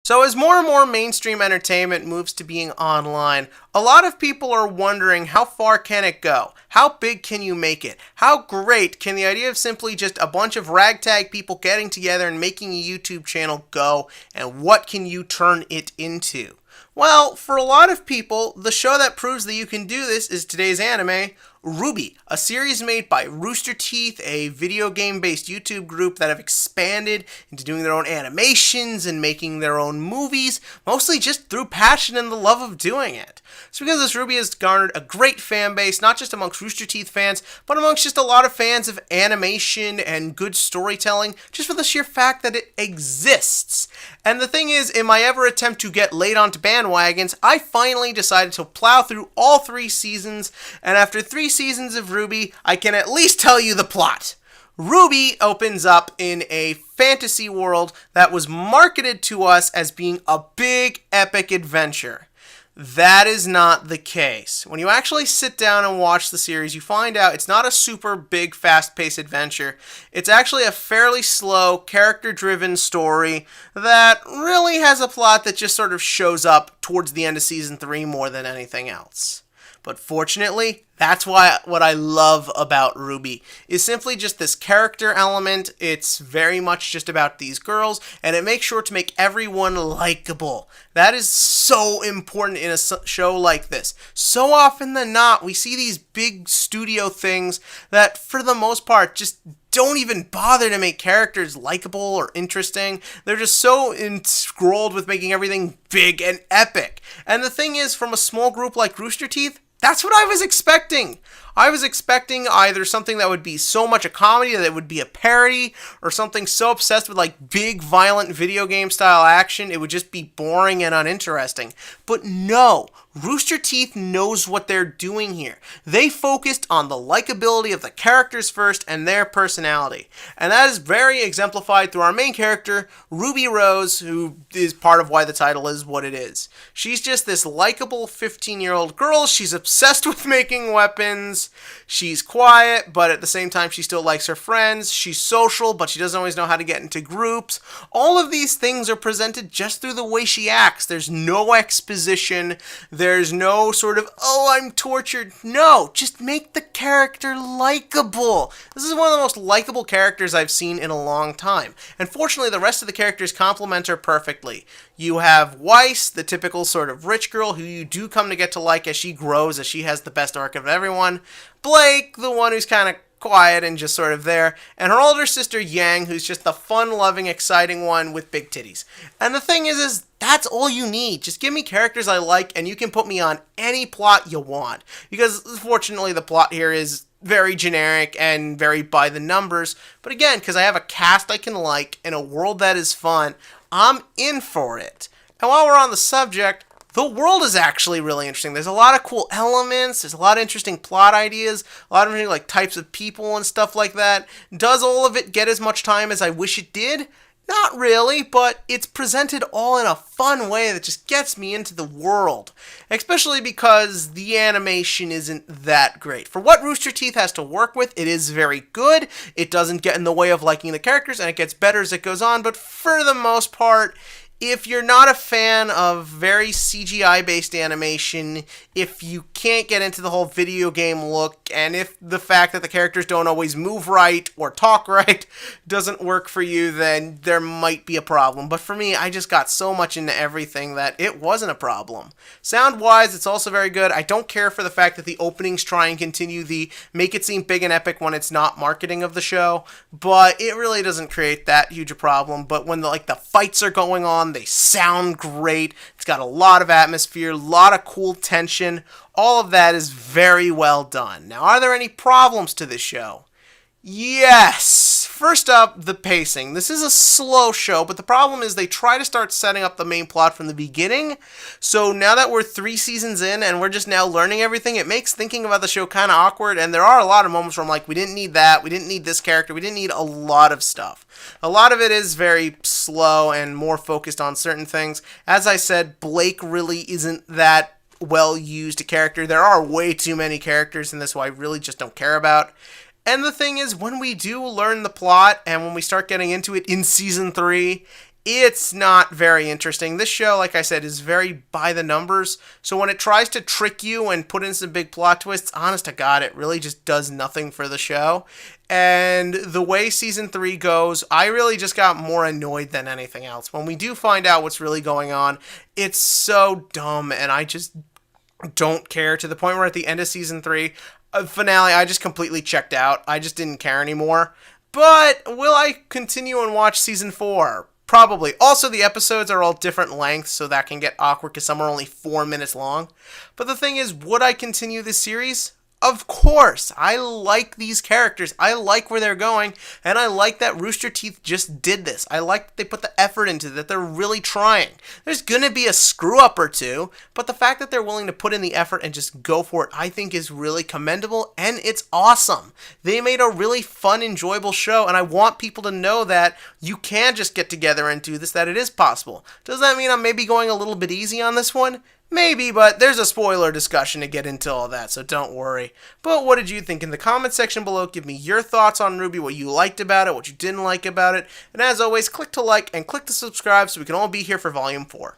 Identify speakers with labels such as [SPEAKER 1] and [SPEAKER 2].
[SPEAKER 1] So as more and more mainstream entertainment moves to being online, a lot of people are wondering how far can it go? How big can you make it? How great can the idea of simply just a bunch of ragtag people getting together and making a YouTube channel go, and what can you turn it into? Well, for a lot of people, the show that proves that you can do this is today's anime, RWBY, a series made by Rooster Teeth, a video game-based YouTube group that have expanded into doing their own animations and making their own movies, mostly just through passion and the love of doing it. So because this RWBY has garnered a great fan base, not just amongst Rooster Teeth fans, but amongst just a lot of fans of animation and good storytelling, just for the sheer fact that it exists. And the thing is, in my ever attempt to get laid onto bandwagons, I finally decided to plow through all 3 seasons, and after 3 seasons of RWBY, I can at least tell you the plot. RWBY opens up in a fantasy world that was marketed to us as being a big, epic adventure. That is not the case. When you actually sit down and watch the series, you find out it's not a super big, fast-paced adventure. It's actually a fairly slow, character-driven story that really has a plot that just sort of shows up towards the end of Season 3 more than anything else. But fortunately, that's what I love about RWBY, is simply just this character element. It's very much just about these girls, and it makes sure to make everyone likable. That is so important in a show like this. So often than not, we see these big studio things that, for the most part, just don't even bother to make characters likable or interesting. They're just so enthralled with making everything big and epic. And the thing is, from a small group like Rooster Teeth, that's what I was expecting. I was expecting either something that would be so much a comedy that it would be a parody, or something so obsessed with like big violent video game style action it would just be boring and uninteresting. But no, Rooster Teeth knows what they're doing here. They focused on the likability of the characters first and their personality. And that is very exemplified through our main character, Ruby Rose, who is part of why the title is what it is. She's just this likable 15-year-old girl. She's obsessed with making weapons. She's quiet, but at the same time she still likes her friends. She's social, but she doesn't always know how to get into groups. All of these things are presented just through the way she acts. There's no exposition. There's no sort of, oh, I'm tortured. No, just make the character likable. This is one of the most likable characters I've seen in a long time. And fortunately, the rest of the characters complement her perfectly. You have Weiss, the typical sort of rich girl who you do come to get to like as she grows, as she has the best arc of everyone. Blake, the one who's kind of quiet and just sort of there, and her older sister Yang, who's just the fun-loving, exciting one with big titties. And the thing is that's all you need. Just give me characters I like, and you can put me on any plot you want. Because, fortunately, the plot here is very generic and very by the numbers. But again, because I have a cast I can like and a world that is fun, I'm in for it. And while we're on the subject, the world is actually really interesting. There's a lot of cool elements. There's a lot of interesting plot ideas. A lot of interesting, like, types of people and stuff like that. Does all of it get as much time as I wish it did? Not really, but it's presented all in a fun way that just gets me into the world. Especially because the animation isn't that great. For what Rooster Teeth has to work with, it is very good. It doesn't get in the way of liking the characters, and it gets better as it goes on. But for the most part, if you're not a fan of very CGI-based animation, if you can't get into the whole video game look, and if the fact that the characters don't always move right or talk right doesn't work for you, then there might be a problem. But for me, I just got so much into everything that it wasn't a problem. Sound-wise, it's also very good. I don't care for the fact that the openings try and continue the make it seem big and epic when it's not marketing of the show, but it really doesn't create that huge a problem. But when the fights are going on, they sound great. It's got a lot of atmosphere, a lot of cool tension. All of that is very well done. Now, are there any problems to this show? Yes! First up, the pacing. This is a slow show, but the problem is they try to start setting up the main plot from the beginning. So now that we're 3 seasons in and we're just now learning everything, it makes thinking about the show kind of awkward, and there are a lot of moments where I'm like, we didn't need that, we didn't need this character, we didn't need a lot of stuff. A lot of it is very slow and more focused on certain things. As I said, Blake really isn't that well used a character. There are way too many characters in this who I really just don't care about. And the thing is, when we do learn the plot and when we start getting into it in Season 3, it's not very interesting. This show, like I said, is very by the numbers. So when it tries to trick you and put in some big plot twists, honest to God, it really just does nothing for the show. And the way season 3 goes, I really just got more annoyed than anything else. When we do find out what's really going on, it's so dumb, and I just don't care, to the point where at the end of season 3, finale, I just completely checked out. I just didn't care anymore. But will I continue and watch season 4? Probably. Also, the episodes are all different lengths, so that can get awkward because some are only 4 minutes long. But the thing is, would I continue this series? Of course. I like these characters. I like where they're going, and I like that Rooster Teeth just did this. I like that they put the effort into it, that they're really trying. There's going to be a screw-up or two, but the fact that they're willing to put in the effort and just go for it, I think is really commendable, and it's awesome. They made a really fun, enjoyable show, and I want people to know that you can just get together and do this, that it is possible. Does that mean I'm maybe going a little bit easy on this one? Maybe, but there's a spoiler discussion to get into all that, so don't worry. But what did you think? In the comment section below, give me your thoughts on RWBY, what you liked about it, what you didn't like about it. And as always, click to like and click to subscribe so we can all be here for Volume 4.